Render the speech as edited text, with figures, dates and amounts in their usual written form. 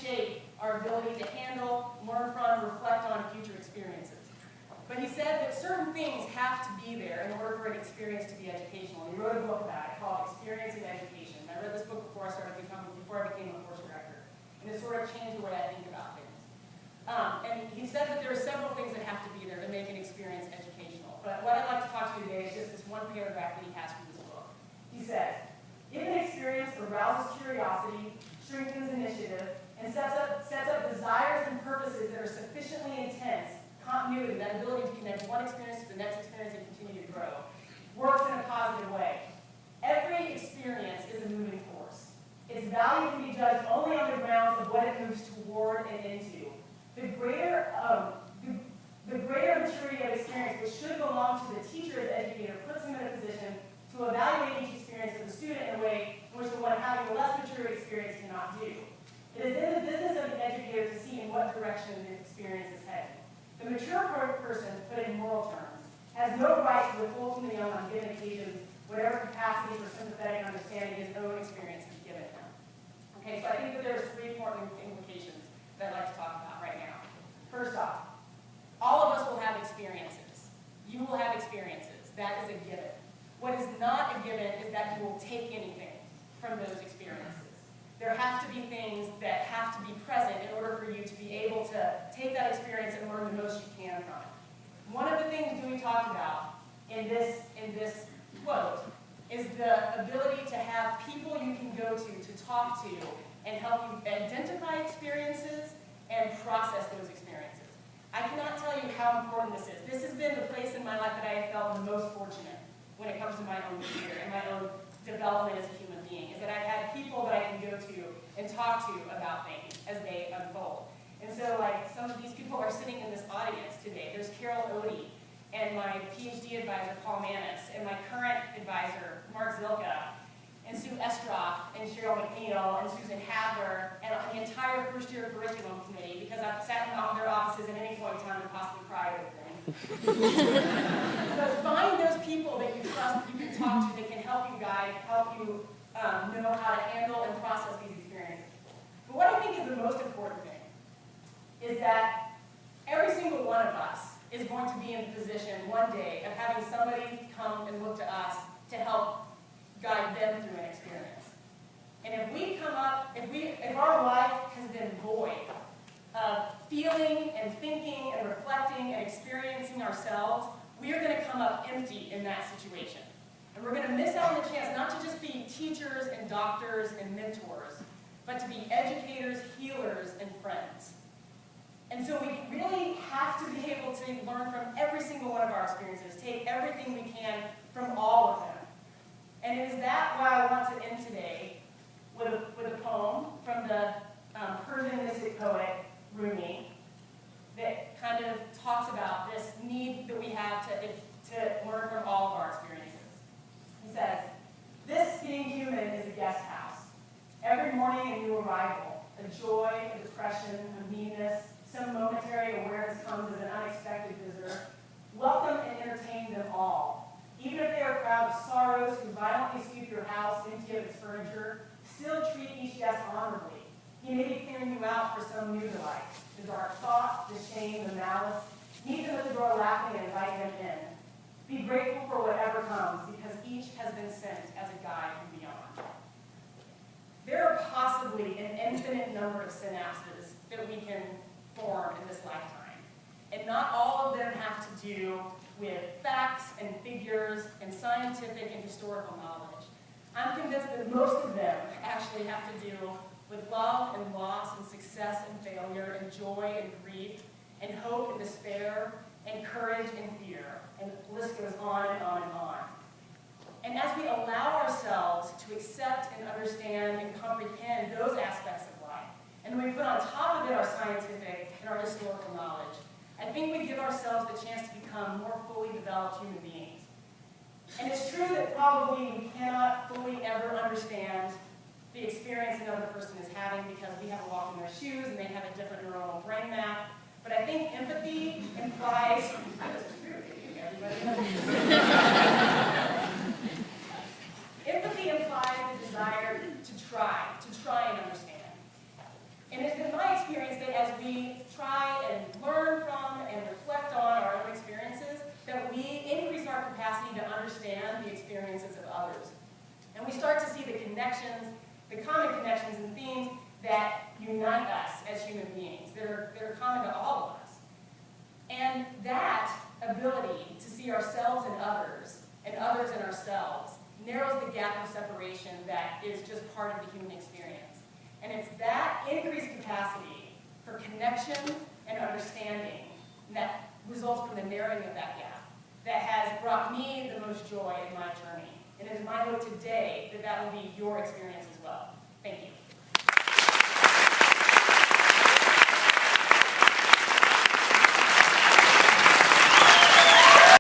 shape our ability to handle, learn from, reflect on future experiences. But he said that certain things have to be there in order for an experience to be educational. And he wrote a book about it called Experiencing Education. And I read this book before I became a course director. And it sort of changed the way I think about things. And he said that there are several things that have to be there to make an experience educational. But what I'd like to talk to you today is just this one paragraph that he has from this book. He says, if an experience arouses curiosity, strengthens initiative, and sets up desires and purposes that are sufficiently intense, continuity, that ability to connect one experience to the next experience and continue to grow, works in a positive way. Every experience is a moving force. Its value can be judged only on the grounds of what it moves toward and into. The greater maturity of experience, which should belong to the teacher as educator, puts him in a position to evaluate each experience of the student in a way in which the one having a less mature experience cannot do. It is in the business of the educator to see in what direction the experience is heading. The mature person, put in moral terms, has no right to withhold from the young on given occasions whatever capacity for sympathetic understanding his own experience has given him. Okay, so I think that there's three important implications that I'd like to talk about right now. First off, all of us will have experiences. You will have experiences. That is a given. What is not a given is that you will take anything from those experiences. There have to be things that have to be present in order for you to be able to take that experience and learn the most you can from it. One of the things Dewey talked about in this quote is the ability to have people you can go to talk to, and help you identify experiences and process those experiences. I cannot tell you how important this is. This has been the place in my life that I have felt the most fortunate when it comes to my own career and my own development as a human being, is that I've had people that I can go to and talk to about things as they unfold. And so, like, some of these people are sitting in this audience today. There's Carol Odie, and my PhD advisor, Paul Manis, and my current advisor, Mark Zilka, and Sue Estroff, and Cheryl McNeil, and Susan Hadler, and the entire first-year curriculum committee, because I've sat in their offices at any point in time and possibly cried over them. So find those people that you trust, that you can talk to, that can help you guide, help you know how to handle and process these experiences. But what I think is the most important thing is that every single one of us is going to be in the position one day of having somebody come and look to us to help guide them through an experience. And if we come up, if our life has been void of feeling and thinking and reflecting and experiencing ourselves, we are going to come up empty in that situation. And we're going to miss out on the chance not to just be teachers and doctors and mentors, but to be educators, healers, and friends. And so we really have to be able to learn from every single one of our experiences, take everything we can from all of them. And it is that why I want to end today with a poem from the Persian mystic poet Rumi that kind of talks about this need that we have to learn from all of our experiences. He says, "This being human is a guest house. Every morning a new arrival, a joy, a depression, a meanness, some momentary awareness comes as an unexpected visitor. Welcome and entertain them all. Even if they are proud of sorrows who violently sweep your house empty of its furniture, still treat each guest honorably. He may be clearing you out for some new delight, the dark thought, the shame, the malice. Meet them at the door laughing and invite them in. Be grateful for whatever comes, because each has been sent as a guide from beyond." There are possibly an infinite number of synapses that we can form in this lifetime. And not all of them have to do with facts and figures and scientific and historical knowledge. I'm convinced that most of them actually have to do with love and loss and success and failure and joy and grief and hope and despair and courage and fear. And the list goes on and on and on. And as we allow ourselves to accept and understand and comprehend those aspects of life, and then we put on top of it our scientific and our historical knowledge, I think we give ourselves the chance to become more fully developed human beings. And it's true that probably we cannot fully ever understand the experience another person is having because we haven't walked in their shoes and they have a different neuronal brain map. But I think empathy implies empathy implies the desire to try and understand. And it's we try and learn from and reflect on our own experiences, that we increase our capacity to understand the experiences of others. And we start to see the connections, the common connections and themes that unite us as human beings, that are common to all of us. And that ability to see ourselves in others, and others in ourselves, narrows the gap of separation that is just part of the human experience. And it's that increased capacity for connection and understanding that results from the narrowing of that gap that has brought me the most joy in my journey. And it is my hope today that that will be your experience as well. Thank you.